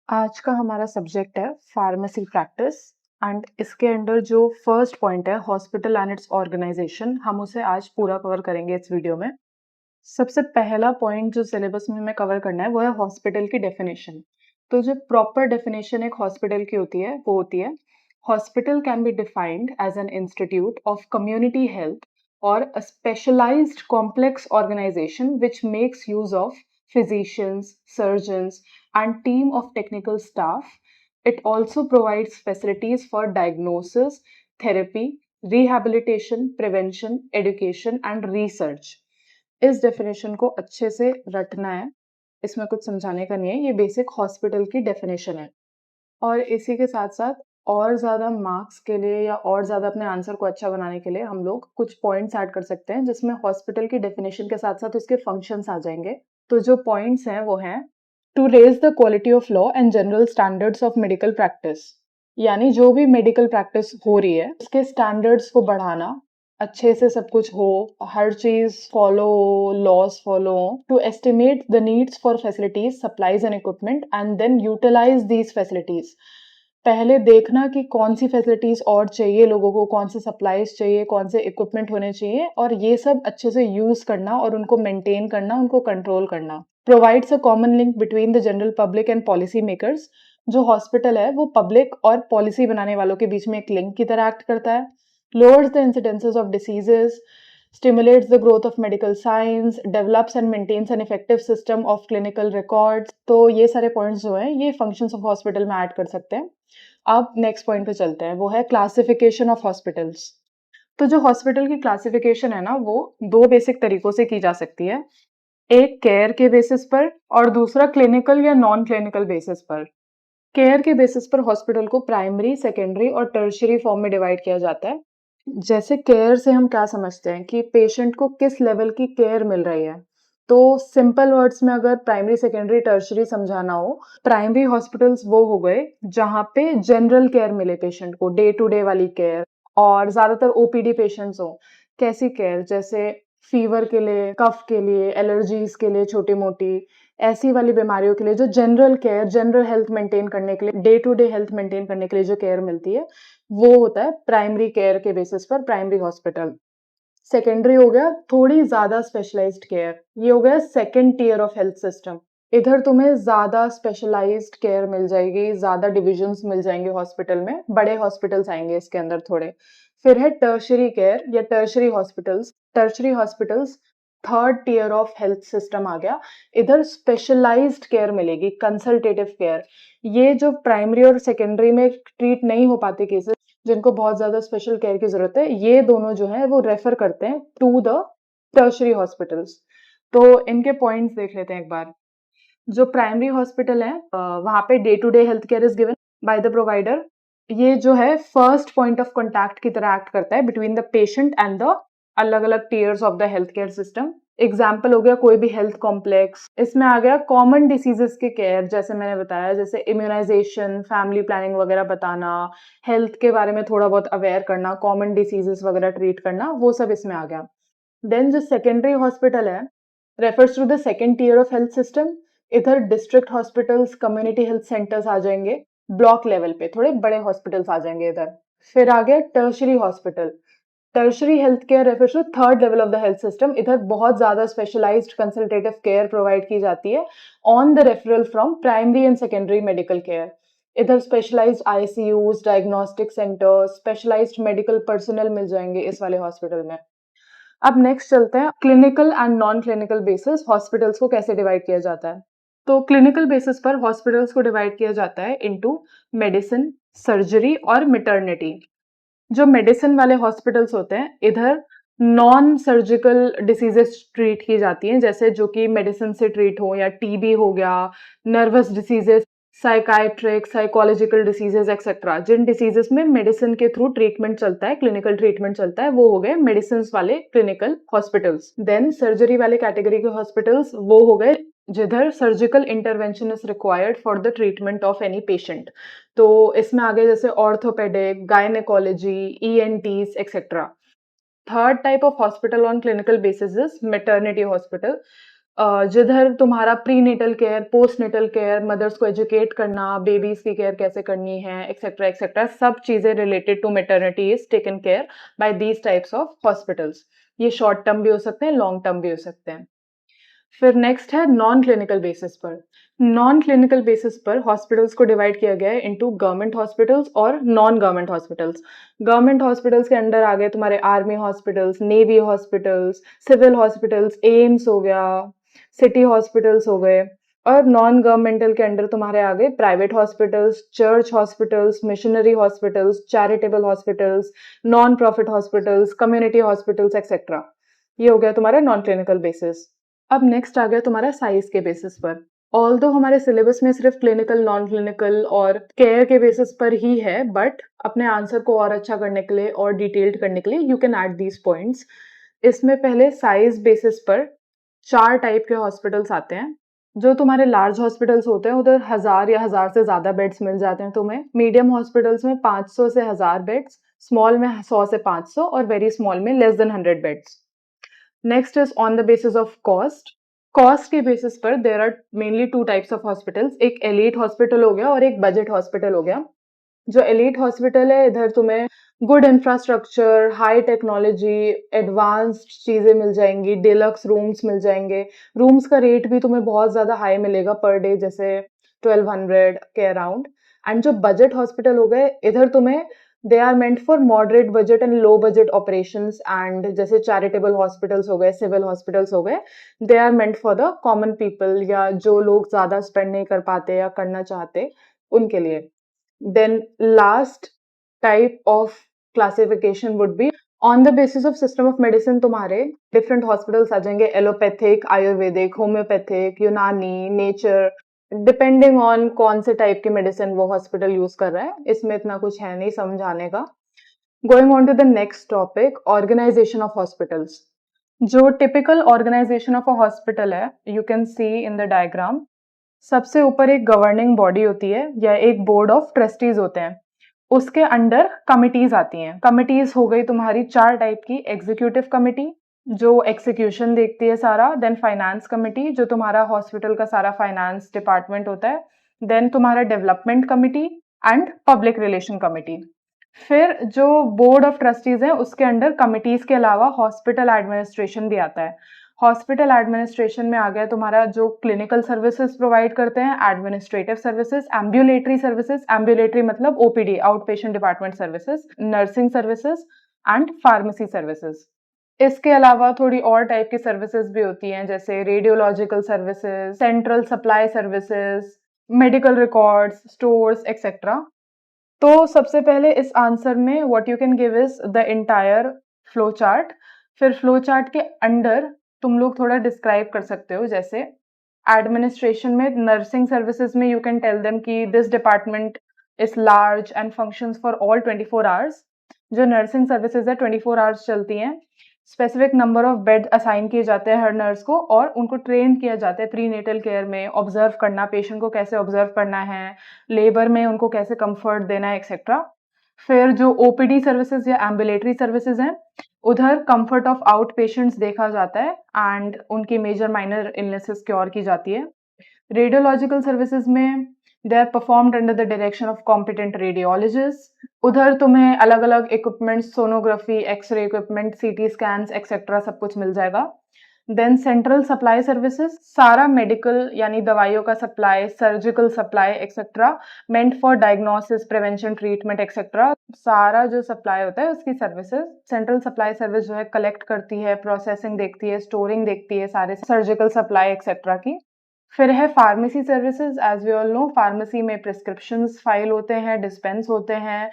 आज का हमारा सब्जेक्ट है फार्मेसी प्रैक्टिस एंड इसके अंडर जो फर्स्ट पॉइंट है हॉस्पिटल एंड इट्स ऑर्गेनाइजेशन, हम उसे आज पूरा कवर करेंगे इस वीडियो में। सबसे पहला पॉइंट जो सिलेबस में हमें कवर करना है वो है हॉस्पिटल की डेफिनेशन। तो जो प्रॉपर डेफिनेशन एक हॉस्पिटल की होती है वो होती है, hospital can be defined as an institute of community health और a specialised complex organisation which makes use of physicians, surgeons, and team of technical staff. It also provides facilities for diagnosis, therapy, rehabilitation, prevention, education, and research. इस definition को अच्छे से रटना है, इसमें कुछ समझाने का नहीं है, ये बेसिक हॉस्पिटल की डेफिनेशन है। और इसी के साथ साथ और ज़्यादा मार्क्स के लिए या और ज़्यादा अपने आंसर को अच्छा बनाने के लिए हम लोग कुछ पॉइंट्स ऐड कर सकते हैं जिसमें हॉस्पिटल की डेफिनेशन के साथ साथ उसके फंक्शंस आ जाएंगे। तो जो पॉइंट्स हैं वो हैं to raise the quality of law and general standards of medical practice, यानी जो भी मेडिकल प्रैक्टिस हो रही है उसके स्टैंडर्ड्स को बढ़ाना, अच्छे से सब कुछ हो, हर चीज फॉलो हो, लॉज फॉलो हो, to estimate the needs for facilities, supplies and equipment and then utilise these facilities. पहले देखना कि कौन सी फैसिलिटीज और चाहिए लोगों को, कौन से सप्लाईज चाहिए, कौन से इक्विपमेंट होने चाहिए, और ये सब अच्छे से यूज करना और उनको मेंटेन करना, उनको कंट्रोल करना। Provides a common link between the general public and policy makers. जो हॉस्पिटल है वो पब्लिक और पॉलिसी बनाने वालों के बीच में एक लिंक की तरह एक्ट करता है। Lowers the incidences of diseases, stimulates the growth of medical science, develops and maintains an effective system of clinical records। तो ये सारे पॉइंट्स जो हैं ये फंक्शंस ऑफ हॉस्पिटल में ऐड कर सकते हैं। अब नेक्स्ट पॉइंट पे चलते हैं, वो है क्लासिफिकेशन ऑफ हॉस्पिटल्स। तो जो हॉस्पिटल की क्लासिफिकेशन है ना वो दो बेसिक तरीकों से की जा सकती है, एक केयर के बेसिस पर और दूसरा क्लिनिकल या नॉन क्लिनिकल बेसिस पर। केयर के बेसिस पर हॉस्पिटल को प्राइमरी, सेकेंडरी और टर्शियरी फॉर्म में डिवाइड किया जाता है। जैसे केयर से हम क्या समझते हैं कि पेशेंट को किस लेवल की केयर मिल रही है। तो सिंपल वर्ड्स में अगर प्राइमरी, सेकेंडरी, टर्शियरी समझाना हो, प्राइमरी हॉस्पिटल्स वो हो गए जहाँ पे जनरल केयर मिले पेशेंट को, डे टू डे वाली केयर, और ज्यादातर ओपीडी पेशेंट्स हो। कैसी केयर? जैसे फीवर के लिए, कफ के लिए, एलर्जीज के लिए, छोटी मोटी ऐसी वाली बीमारियों के लिए जो general care, general health maintain करने के लिए, day to day health maintain करने के लिए जो केयर मिलती है वो होता है प्राइमरी केयर के बेसिस पर प्राइमरी हॉस्पिटल। सेकेंडरी हो गया थोड़ी ज्यादा स्पेशलाइज्ड केयर, ये हो गया second tier of health system. इधर तुम्हें ज्यादा स्पेशलाइज्ड केयर मिल जाएगी, ज्यादा डिविजन्स मिल जाएंगे हॉस्पिटल में, बड़े हॉस्पिटल्स आएंगे इसके अंदर थोड़े। फिर है टर्शरी केयर या tertiary hospitals. Tertiary hospitals third tier of health system आ गया। इधर स्पेशलाइज्ड केयर मिलेगी, कंसल्टेटिव केयर। ये जो प्राइमरी और सेकेंडरी में ट्रीट नहीं हो पाते केसेस, जिनको बहुत ज्यादा स्पेशल केयर की जरूरत है, ये दोनों जो है वो रेफर करते हैं टू द टर्शरी हॉस्पिटल्स। तो इनके पॉइंट्स देख लेते हैं एक बार। जो प्राइमरी हॉस्पिटल है वहां पे day to day health care is given by the provider. ये जो है फर्स्ट पॉइंट ऑफ कॉन्टैक्ट की तरह एक्ट करता है between the patient and the अलग अलग tears of the health care system. Example हो गया कोई भी हेल्थ कॉम्प्लेक्स। इसमें आ गया कॉमन डिसीजेस के केयर, जैसे मैंने बताया, जैसे इम्यूनाइजेशन, फैमिली प्लानिंग वगैरह बताना, हेल्थ के बारे में थोड़ा बहुत अवेयर करना, कॉमन डिसीजेस वगैरह ट्रीट करना, वो सब इसमें आ गया। देन जो सेकेंडरी हॉस्पिटल है refers to the second tier of health system. इधर district hospitals, community health centres आ जाएंगे, ब्लॉक लेवल पे थोड़े बड़े हॉस्पिटल्स आ जाएंगे इधर। फिर आ गया tertiary hospital. Tertiary health care refers to third level of the health system. इधर बहुत ज्यादा स्पेशलाइज्ड कंसल्टेटिव केयर प्रोवाइड की जाती है on the referral from primary and secondary medical care. इधर specialised ICUs, diagnostic centre, specialised medical personal मिल जाएंगे इस वाले हॉस्पिटल में। अब नेक्स्ट चलते हैं clinical and non clinical basis hospitals को कैसे डिवाइड किया जाता है। तो क्लिनिकल बेसिस पर हॉस्पिटल्स को डिवाइड किया जाता है इनटू मेडिसिन, सर्जरी और मैटरनिटी। जो मेडिसिन वाले हॉस्पिटल्स होते हैं इधर नॉन सर्जिकल डिसीजेस ट्रीट की जाती हैं, जैसे जो कि मेडिसिन से ट्रीट हो, या टीबी हो गया, nervous diseases, psychiatric, psychological diseases etcetera. जिन डिसीजेस में मेडिसिन के थ्रू ट्रीटमेंट चलता है, क्लिनिकल ट्रीटमेंट चलता है, वो हो गए मेडिसिन वाले क्लिनिकल हॉस्पिटल्स। देन सर्जरी वाले कैटेगरी के हॉस्पिटल्स वो हो गए जिधर surgical intervention is required for the treatment of any patient. तो इसमें आगे जैसे orthopaedic, gynaecology, ENTs etcetera. Third type of hospital on clinical basis is maternity hospital. जिधर तुम्हारा prenatal care, postnatal care, mothers को एजुकेट करना, बेबीज की care कैसे करनी है, एक्सेट्रा एक्सेट्रा, सब चीजें related to maternity is taken care bye these types of hospitals. ये शॉर्ट टर्म भी हो सकते हैं, लॉन्ग टर्म भी हो सकते हैं। फिर नेक्स्ट है नॉन क्लिनिकल बेसिस पर। नॉन क्लिनिकल बेसिस पर हॉस्पिटल्स को डिवाइड किया गया है इनटू गवर्नमेंट हॉस्पिटल्स और non government hospitals. Government hospitals के अंडर आ गए तुम्हारे army hospitals, navy hospitals, civil hospitals, AIIMS हो गया, सिटी हॉस्पिटल्स हो गए। और नॉन गवर्नमेंटल के अंडर तुम्हारे आ गए private hospitals, church hospitals, missionary hospitals, charitable hospitals, non profit hospitals, community hospitals etcetera. ये हो गया तुम्हारा नॉन क्लिनिकल बेसिस। अब नेक्स्ट आ गया तुम्हारा साइज के बेसिस पर। ऑल्दो हमारे सिलेबस में सिर्फ क्लिनिकल, नॉन क्लिनिकल और केयर के बेसिस पर ही है, बट अपने आंसर को और अच्छा करने के लिए और डिटेल्ड करने के लिए you can add these points. इसमें पहले साइज बेसिस पर 4 टाइप के हॉस्पिटल्स आते हैं। जो तुम्हारे लार्ज हॉस्पिटल्स होते हैं उधर 1000 या 1000 से ज्यादा बेड्स मिल जाते हैं तुम्हें। मीडियम हॉस्पिटल्स में 500 से 1000 बेड्स, स्मॉल में 100 से 500 और वेरी स्मॉल में less than 100 beds. Next is on the basis of cost. Cost के बेसिस पर there are mainly 2 types of hospitals, एक एलीट हॉस्पिटल हो गया और एक बजट हॉस्पिटल हो गया। जो एलीट हॉस्पिटल है इधर तुम्हें good infrastructure, high technology, advanced चीजें मिल जाएंगी, डिलक्स रूम्स मिल जाएंगे। रूम्स का रेट भी तुम्हें बहुत ज्यादा हाई मिलेगा पर डे, जैसे 1200 के अराउंड। एंड जो बजट हॉस्पिटल हो गए इधर तुम्हें they are meant for moderate budget and low budget operations, and जैसे चैरिटेबल हॉस्पिटल्स हो गए, सिविल हॉस्पिटल्स हो गए, they are meant for the common people या जो लोग ज्यादा स्पेंड नहीं कर पाते या करना चाहते उनके लिए। Then last type of classification would be on the basis of system of medicine। तुम्हारे different hospitals आ जाएंगे, एलोपैथिक, आयुर्वेदिक, होम्योपैथिक, यूनानी, नेचर, डिपेंडिंग ऑन कौन से टाइप की मेडिसिन वो हॉस्पिटल यूज कर रहा है। इसमें इतना कुछ है नहीं समझाने का। Going on to the next topic, organisation of hospitals. जो typical organisation of a hospital है, you can see in the diagram. सबसे ऊपर एक गवर्निंग बॉडी होती है या एक बोर्ड ऑफ ट्रस्टीज होते हैं, उसके अंडर कमिटीज आती हैं। कमिटीज हो गई तुम्हारी 4 टाइप की, एग्जीक्यूटिव कमिटी जो एग्जीक्यूशन देखती है सारा, देन फाइनेंस कमिटी जो तुम्हारा हॉस्पिटल का सारा फाइनेंस डिपार्टमेंट होता है, देन तुम्हारा development committee and public relation committee. फिर जो बोर्ड ऑफ ट्रस्टीज है उसके अंडर कमिटीज के अलावा हॉस्पिटल एडमिनिस्ट्रेशन भी आता है। हॉस्पिटल एडमिनिस्ट्रेशन में आ गया तुम्हारा जो क्लिनिकल सर्विसेज प्रोवाइड करते हैं, administrative services, ambulatory services, ambulatory मतलब OPD, out patient department services, nursing services and pharmacy services. इसके अलावा थोड़ी और टाइप की सर्विसेज भी होती हैं, जैसे radiological services, central supply services, medical records, stores etcetera. तो सबसे पहले इस आंसर में what you can give is the entire flow chart. फिर फ्लो चार्ट के अंडर तुम लोग थोड़ा डिस्क्राइब कर सकते हो, जैसे एडमिनिस्ट्रेशन में नर्सिंग सर्विसेज में यू कैन टेल देम कि this department is large and functions for all 24 hours. जो नर्सिंग सर्विसेज है 24 आवर्स चलती हैं। Specific number of bed assign किए जाते हैं हर नर्स को और उनको ट्रेन किया जाता है प्री नेटल केयर में, ऑब्जर्व करना, पेशेंट को कैसे ऑब्जर्व करना है, लेबर में उनको कैसे कंफर्ट देना है एक्सेट्रा। फिर जो ओपीडी सर्विसेज या एम्बुलेटरी सर्विसेज हैं उधर कंफर्ट ऑफ आउट पेशेंट्स देखा जाता है एंड उनकी मेजर माइनर इलनेसेस क्योर की जाती है। रेडियोलॉजिकल सर्विसेज में they are performed under the direction of competent radiologist. उधर तुम्हें अलग अलग equipment, sonography, x-ray equipment, CT scans etcetera सब कुछ मिल जाएगा। देन सेंट्रल सप्लाई सर्विसेज, सारा मेडिकल यानी दवाइयों का supply, surgical supply etcetera, meant for diagnosis, prevention, treatment etcetera, सारा जो सप्लाई होता है उसकी सर्विसेज। सेंट्रल सप्लाई सर्विस जो है कलेक्ट करती है, प्रोसेसिंग देखती है, स्टोरिंग देखती है सारे सर्जिकल सप्लाई एक्सेट्रा की। फिर है pharmacy services. As we all know pharmacy में प्रिस्क्रिप्शंस फाइल होते हैं, डिस्पेंस होते हैं।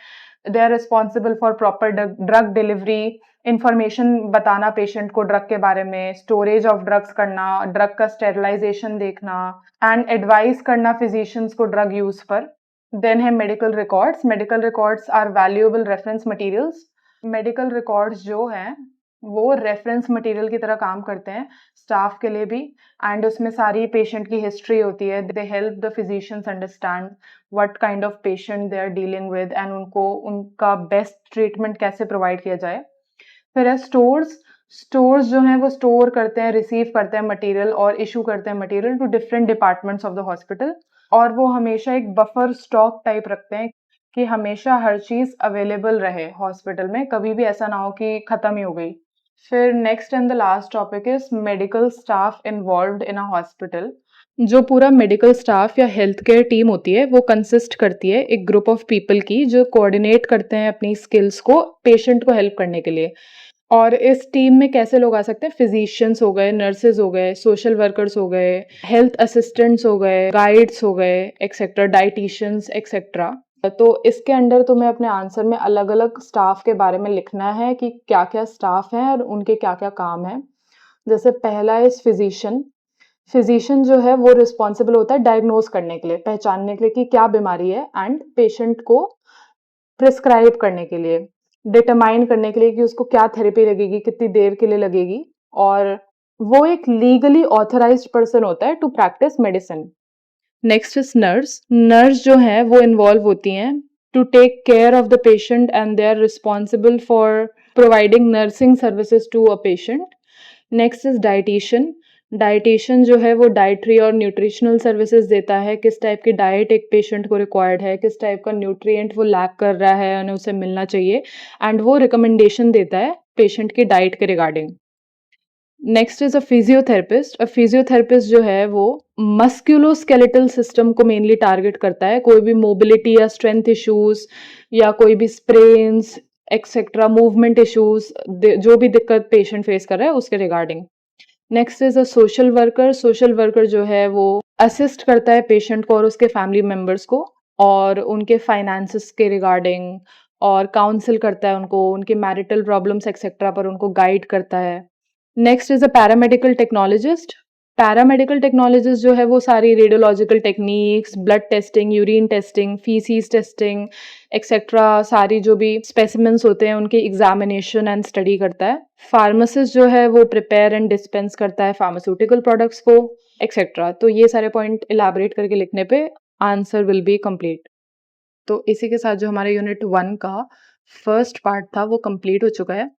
They are responsible for proper drug delivery, information बताना पेशेंट को ड्रग के बारे में, स्टोरेज ऑफ ड्रग्स करना, ड्रग का स्टेरिलाइजेशन देखना एंड एडवाइस करना फिजिशियंस को ड्रग यूज पर। देन है medical records. Medical records are valuable reference materials. Medical records जो हैं वो रेफरेंस मटेरियल की तरह काम करते हैं स्टाफ के लिए भी, एंड उसमें सारी पेशेंट की हिस्ट्री होती है। They help the physicians understand what kind of patient they are dealing with and उनको उनका बेस्ट ट्रीटमेंट कैसे प्रोवाइड किया जाए। फिर है स्टोर्स। स्टोर्स जो हैं वो स्टोर करते हैं, रिसीव करते हैं मटेरियल और इशू करते हैं material to different departments of the hospital, और वो हमेशा एक बफर स्टॉक टाइप रखते हैं कि हमेशा हर चीज़ अवेलेबल रहे हॉस्पिटल में, कभी भी ऐसा ना हो कि खत्म ही हो गई। फिर next and the last topic is medical staff involved in a hospital. जो पूरा मेडिकल स्टाफ या हेल्थ केयर टीम होती है वो कंसिस्ट करती है एक ग्रुप ऑफ पीपल की, जो कोऑर्डिनेट करते हैं अपनी स्किल्स को पेशेंट को हेल्प करने के लिए। और इस टीम में कैसे लोग आ सकते हैं? फिजिशियंस हो गए, नर्सेज हो गए, सोशल वर्कर्स हो गए, हेल्थ असिस्टेंट्स हो गए, गाइड्स हो गए, एक्सेट्रा, डाइटिशियंस एक्सेट्रा। तो इसके अंडर तुम्हें अपने आंसर में अलग अलग स्टाफ के बारे में लिखना है कि क्या क्या स्टाफ हैं और उनके क्या क्या काम है। जैसे पहला इज फिजिशियन। फिजिशियन जो है वो रिस्पॉन्सिबल होता है डायग्नोज करने के लिए, पहचानने के लिए कि क्या बीमारी है, एंड पेशेंट को प्रिस्क्राइब करने के लिए, डिटरमाइन करने के लिए कि उसको क्या थेरेपी लगेगी, कितनी देर के लिए लगेगी। और वो एक लीगली ऑथराइज्ड पर्सन होता है to practise medicine. Next is nurse. Nurse जो है वो इन्वॉल्व होती हैं to take care of the patient and they are responsible for providing nursing services to a patient. Next is dietitian. Dietitian जो है वो डाइटरी और न्यूट्रिशनल सर्विसेज देता है, किस टाइप की डाइट एक पेशेंट को रिक्वायर्ड है, किस टाइप का न्यूट्रिएंट वो लैक कर रहा है और उसे मिलना चाहिए, एंड वो रिकमेंडेशन देता है पेशेंट की डाइट के regarding. Next is a physiotherapist. A physiotherapist जो है वो मस्कुलोस्केलेटल सिस्टम को मेनली टारगेट करता है, कोई भी मोबिलिटी या स्ट्रेंथ इश्यूज या कोई भी स्प्रेन्स एक्सेट्रा, मूवमेंट इश्यूज, जो भी दिक्कत पेशेंट फेस कर रहा है उसके regarding. Next is a social worker. Social worker जो है वो असिस्ट करता है पेशेंट को और उसके फैमिली मेंबर्स को, और उनके फाइनेंसेस के रिगार्डिंग, और काउंसिल करता है उनको, उनके मैरिटल प्रॉब्लम्स एक्सेट्रा पर उनको गाइड करता है। Next is a paramedical technologist. Paramedical technologist जो है वो सारी radiological techniques, blood testing, urine testing, faeces testing etcetera, सारी जो भी स्पेसिमेंस होते हैं उनकी एग्जामिनेशन एंड स्टडी करता है। फार्मासिस्ट जो है वो प्रिपेयर एंड डिस्पेंस करता है फार्मास्यूटिकल प्रोडक्ट्स को एक्सेट्रा। तो ये सारे पॉइंट इलाबरेट करके लिखने पे आंसर विल बी कंप्लीट। तो इसी के साथ जो हमारा यूनिट 1 का फर्स्ट पार्ट था वो कंप्लीट हो चुका है।